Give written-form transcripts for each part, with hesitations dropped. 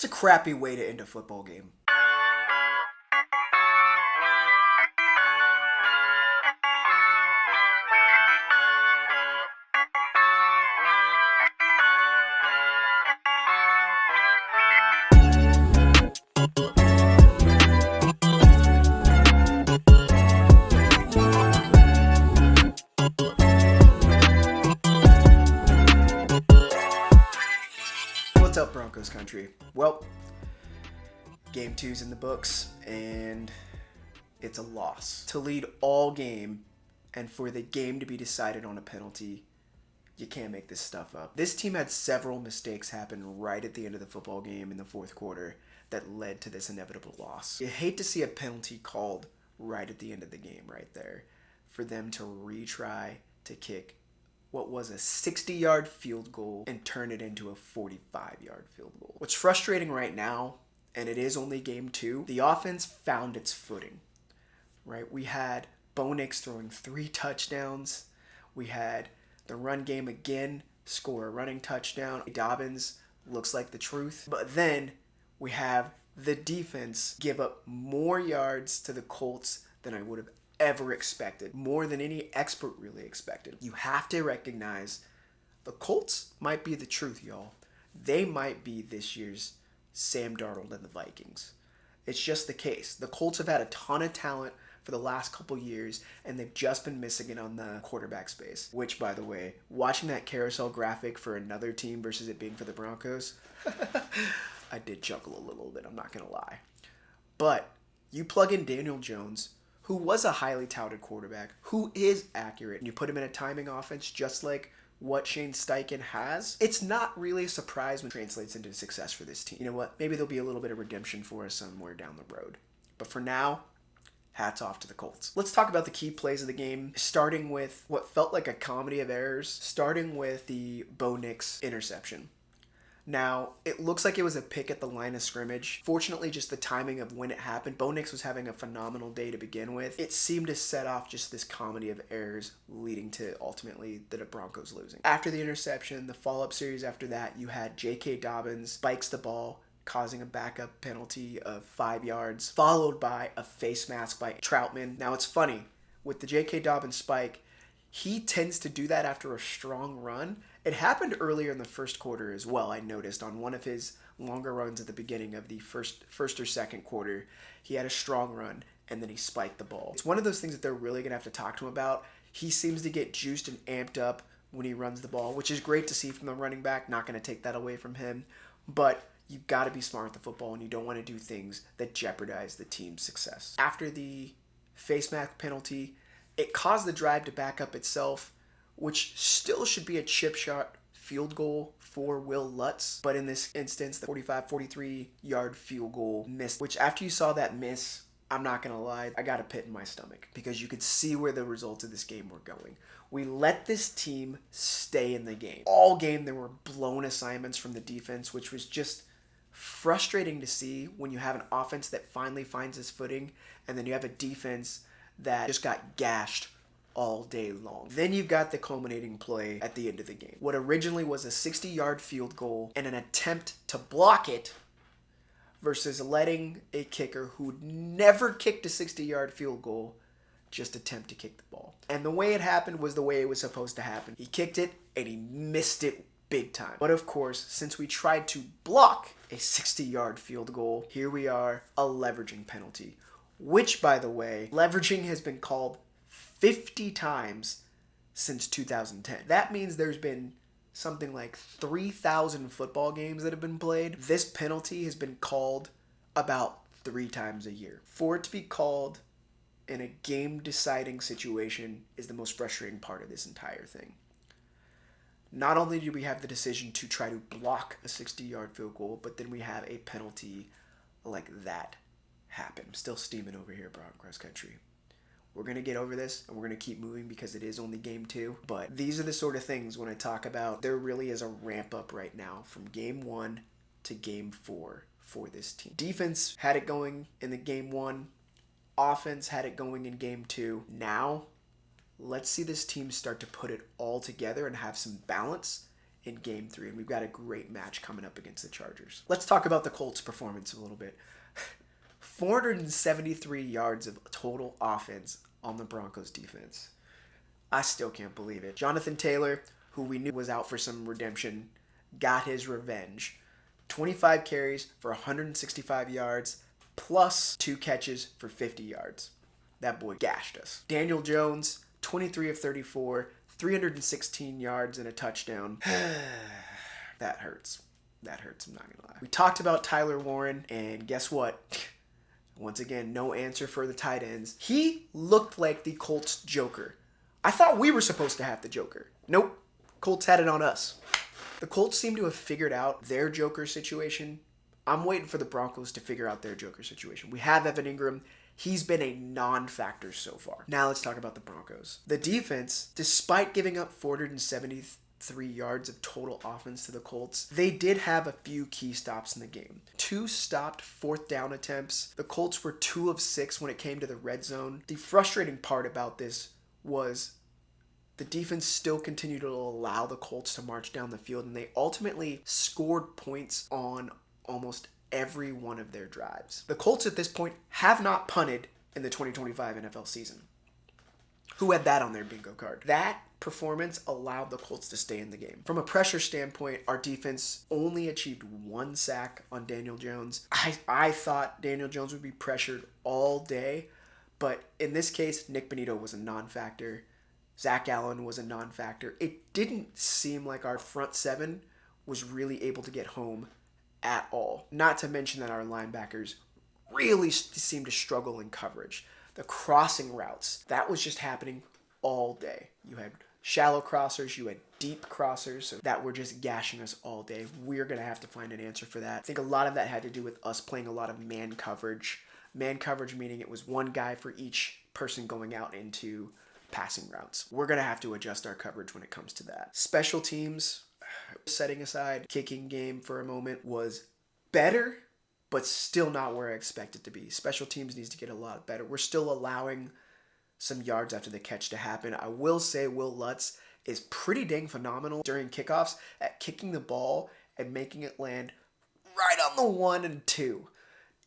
It's a crappy way to end a football game. What's up, Broncos country? Well, game 2's in the books, and it's a loss. To lead all game and for the game to be decided on a penalty, you can't make this stuff up. This team had several mistakes happen right at the end of the football game in the fourth quarter that led to this inevitable loss. You hate to see a penalty called right at the end of the game right there for them to retry to kick what was a 60-yard field goal and turn it into a 45-yard field goal. What's frustrating right now, and it is only game 2, the offense found its footing, right? We had Bo Nix throwing 3 touchdowns. We had the run game again score a running touchdown. Dobbins looks like the truth. But then we have the defense give up more yards to the Colts than I would have ever expected, more than any expert really expected. You have to recognize the Colts might be the truth, y'all. They might be this year's Sam Darnold and the Vikings. It's just the case. The Colts have had a ton of talent for the last couple years, and they've just been missing it on the quarterback space. Which, by the way, watching that carousel graphic for another team versus it being for the Broncos, I did chuckle a little bit, I'm not going to lie. But you plug in Daniel Jones, who was a highly touted quarterback, who is accurate, and you put him in a timing offense just like what Shane Steichen has, it's not really a surprise when it translates into success for this team. You know what? Maybe there'll be a little bit of redemption for us somewhere down the road. But for now, hats off to the Colts. Let's talk about the key plays of the game, starting with what felt like a comedy of errors, starting with the Bo Nix interception. Now, it looks like it was a pick at the line of scrimmage. Fortunately, just the timing of when it happened, Bo Nix was having a phenomenal day to begin with. It seemed to set off just this comedy of errors leading to ultimately the Broncos losing. After the interception, the follow-up series after that, you had J.K. Dobbins spikes the ball, causing a backup penalty of 5 yards, followed by a face mask by Troutman. Now, it's funny, with the J.K. Dobbins spike, he tends to do that after a strong run. It happened earlier in the first quarter as well, I noticed, on one of his longer runs at the beginning of the first or second quarter. He had a strong run, and then he spiked the ball. It's one of those things that they're really going to have to talk to him about. He seems to get juiced and amped up when he runs the ball, which is great to see from the running back. Not going to take that away from him. But you've got to be smart with the football, and you don't want to do things that jeopardize the team's success. After the face mask penalty, it caused the drive to back up itself, which still should be a chip shot field goal for Will Lutz. But in this instance, the 43-yard field goal missed, which after you saw that miss, I'm not going to lie, I got a pit in my stomach because you could see where the results of this game were going. We let this team stay in the game. All game, there were blown assignments from the defense, which was just frustrating to see when you have an offense that finally finds its footing and then you have a defense that just got gashed all day long. Then you've got the culminating play at the end of the game. What originally was a 60-yard field goal and an attempt to block it versus letting a kicker who never kicked a 60-yard field goal just attempt to kick the ball. And the way it happened was the way it was supposed to happen. He kicked it and he missed it big time. But of course, since we tried to block a 60-yard field goal, here we are, a leveraging penalty. Which, by the way, leveraging has been called 50 times since 2010. That means there's been something like 3,000 football games that have been played. This penalty has been called about 3 times a year. For it to be called in a game-deciding situation is the most frustrating part of this entire thing. Not only do we have the decision to try to block a 60-yard field goal, but then we have a penalty like that happen. I'm still steaming over here, Broncos country. We're going to get over this, and we're going to keep moving because it is only game 2. But these are the sort of things when I talk about there really is a ramp up right now from game 1 to game 4 for this team. Defense had it going in the game 1. Offense had it going in game 2. Now, let's see this team start to put it all together and have some balance in Game 3, and we've got a great match coming up against the Chargers. Let's talk about the Colts' performance a little bit. 473 yards of total offense on the Broncos defense. I still can't believe it. Jonathan Taylor, who we knew was out for some redemption, got his revenge. 25 carries for 165 yards, plus 2 catches for 50 yards. That boy gashed us. Daniel Jones, 23 of 34, 316 yards and a touchdown. That hurts. That hurts, I'm not going to lie. We talked about Tyler Warren, and guess what? Once again, no answer for the tight ends. He looked like the Colts Joker. I thought we were supposed to have the Joker. Nope. Colts had it on us. The Colts seem to have figured out their Joker situation. I'm waiting for the Broncos to figure out their Joker situation. We have Evan Ingram. He's been a non-factor so far. Now let's talk about the Broncos. The defense, despite giving up 473 yards of total offense to the Colts, they did have a few key stops in the game. 2 stopped 4th down attempts. The Colts were 2 of 6 when it came to the red zone. The frustrating part about this was the defense still continued to allow the Colts to march down the field, and they ultimately scored points on almost every one of their drives. The Colts at this point have not punted in the 2025 NFL season. Who had that on their bingo card? That performance allowed the Colts to stay in the game. From a pressure standpoint, our defense only achieved 1 sack on Daniel Jones. I thought Daniel Jones would be pressured all day, but in this case, Nick Bonito was a non-factor. Zach Allen was a non-factor. It didn't seem like our front 7 was really able to get home at all. Not to mention that our linebackers really seemed to struggle in coverage. The crossing routes, that was just happening all day. You had shallow crossers, you had deep crossers that were just gashing us all day. We're going to have to find an answer for that. I think a lot of that had to do with us playing a lot of man coverage. Man coverage meaning it was one guy for each person going out into passing routes. We're going to have to adjust our coverage when it comes to that. Special teams, setting aside kicking game for a moment, was better, but still not where I expect it to be. Special teams needs to get a lot better. We're still allowing some yards after the catch to happen. I will say Will Lutz is pretty dang phenomenal during kickoffs at kicking the ball and making it land right on the 1 and 2,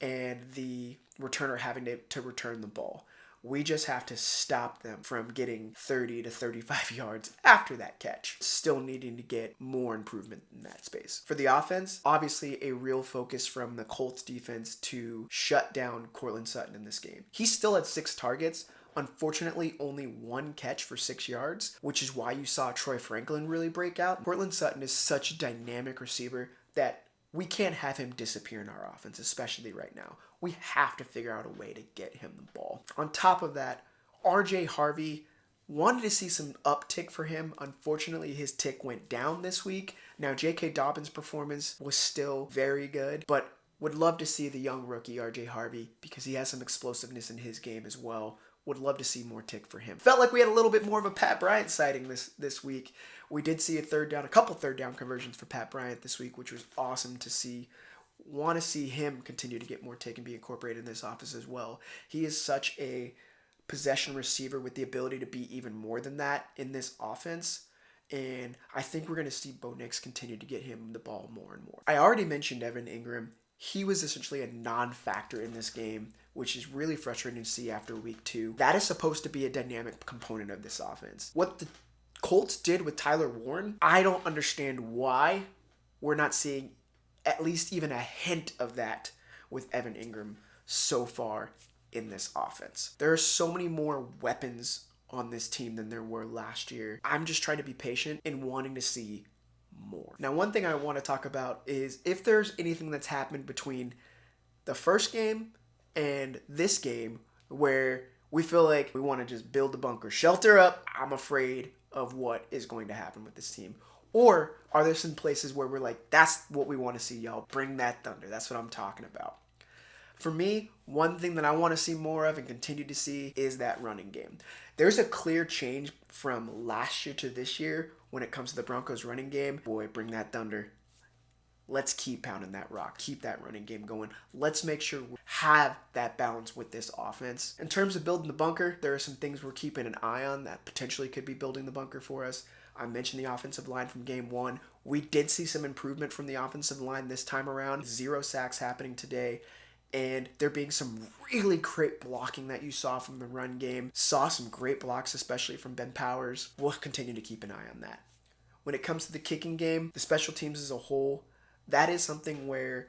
and the returner having to return the ball. We just have to stop them from getting 30 to 35 yards after that catch. Still needing to get more improvement in that space. For the offense, obviously a real focus from the Colts defense to shut down Courtland Sutton in this game. He still had 6 targets. Unfortunately, only 1 catch for 6 yards, which is why you saw Troy Franklin really break out. Courtland Sutton is such a dynamic receiver that we can't have him disappear in our offense, especially right now. We have to figure out a way to get him the ball. On top of that, RJ Harvey, wanted to see some uptick for him. Unfortunately, his tick went down this week. Now, J.K. Dobbins' performance was still very good, but would love to see the young rookie RJ Harvey because he has some explosiveness in his game as well. Would love to see more tick for him. Felt like we had a little bit more of a Pat Bryant sighting this week. We did see a couple third down conversions for Pat Bryant this week, which was awesome to see. Want to see him continue to get more tick and be incorporated in this offense as well. He is such a possession receiver with the ability to be even more than that in this offense. And I think we're going to see Bo Nix continue to get him the ball more and more. I already mentioned Evan Ingram. He was essentially a non-factor in this game, which is really frustrating to see after week 2. That is supposed to be a dynamic component of this offense. What the Colts did with Tyler Warren, I don't understand why we're not seeing at least even a hint of that with Evan Ingram so far in this offense. There are so many more weapons on this team than there were last year. I'm just trying to be patient and wanting to see more. Now, one thing I want to talk about is if there's anything that's happened between the first game and this game where we feel like we want to just build the bunker, shelter up. I'm afraid of what is going to happen with this team. Or are there some places where we're like, that's what we want to see, y'all. Bring that thunder. That's what I'm talking about. For me, one thing that I want to see more of and continue to see is that running game. There's a clear change from last year to this year when it comes to the Broncos running game. Boy, bring that thunder. Let's keep pounding that rock. Keep that running game going. Let's make sure we have that balance with this offense. In terms of building the bunker, there are some things we're keeping an eye on that potentially could be building the bunker for us. I mentioned the offensive line from game 1. We did see some improvement from the offensive line this time around. 0 sacks happening today. And there being some really great blocking that you saw from the run game. Saw some great blocks, especially from Ben Powers. We'll continue to keep an eye on that. When it comes to the kicking game, the special teams as a whole, that is something where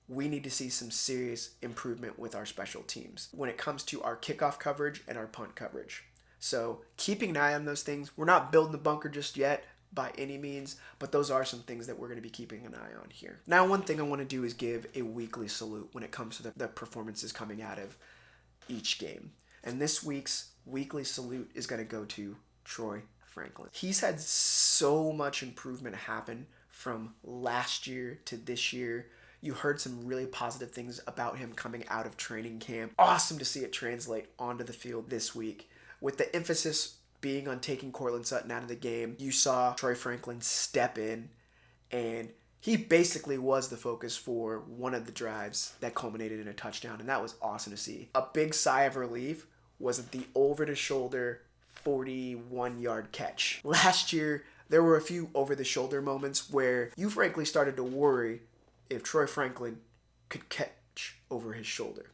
we need to see some serious improvement with our special teams when it comes to our kickoff coverage and our punt coverage. So keeping an eye on those things. We're not building the bunker just yet by any means, but those are some things that we're going to be keeping an eye on here. Now, one thing I want to do is give a weekly salute when it comes to the performances coming out of each game. And this week's weekly salute is going to go to Troy Franklin. He's had so much improvement happen from last year to this year. You heard some really positive things about him coming out of training camp. Awesome to see it translate onto the field this week. With the emphasis being on taking Courtland Sutton out of the game, you saw Troy Franklin step in, and he basically was the focus for one of the drives that culminated in a touchdown, and that was awesome to see. A big sigh of relief was the over-the-shoulder 41-yard catch. Last year, there were a few over-the-shoulder moments where you frankly started to worry if Troy Franklin could catch over his shoulder.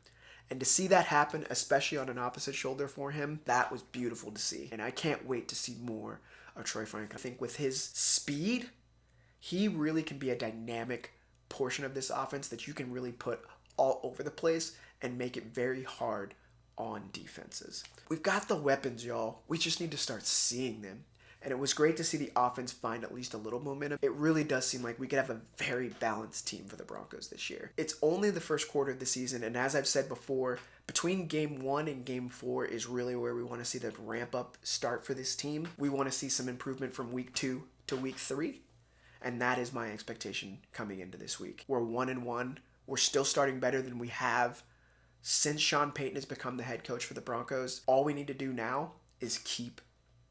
And to see that happen, especially on an opposite shoulder for him, that was beautiful to see. And I can't wait to see more of Troy Franklin. I think with his speed, he really can be a dynamic portion of this offense that you can really put all over the place and make it very hard on defenses. We've got the weapons, y'all. We just need to start seeing them. And it was great to see the offense find at least a little momentum. It really does seem like we could have a very balanced team for the Broncos this year. It's only the first quarter of the season, and as I've said before, between Game 1 and Game 4 is really where we want to see the ramp-up start for this team. We want to see some improvement from Week 2 to Week 3, and that is my expectation coming into this week. We're 1-1. We're still starting better than we have since Sean Payton has become the head coach for the Broncos. All we need to do now is keep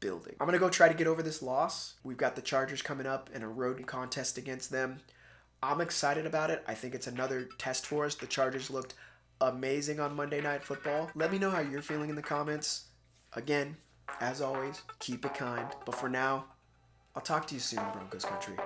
building. I'm going to go try to get over this loss. We've got the Chargers coming up in a road contest against them. I'm excited about it. I think it's another test for us. The Chargers looked amazing on Monday Night Football. Let me know how you're feeling in the comments. Again, as always, keep it kind. But for now, I'll talk to you soon, Broncos country.